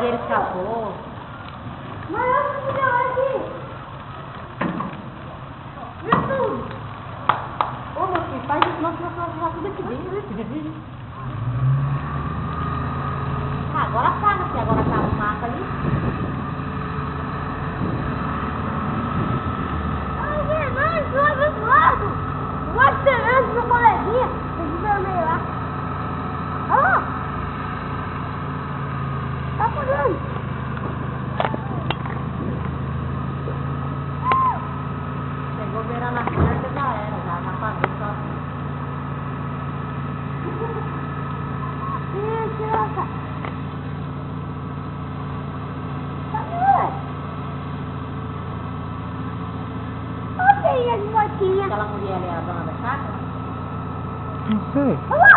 Ele escapou. Mas olha o que deu aqui. Viu tudo? Ô, meu filho, faz isso, nós vamos tudo aqui dentro. Ah, agora apaga, filho. Agora acaba o mapa ali. Ai, não, joga do lado. Vai esperando meu coleguinha. Esse vermelho lá. Olha lá. Tá apagando. Pegou beirando a cerca, já era, já apagou só. Criança. Tá doendo. Olha aí as motinhas. Aquela mulher ali, a dona da chácara? Não sei. Olha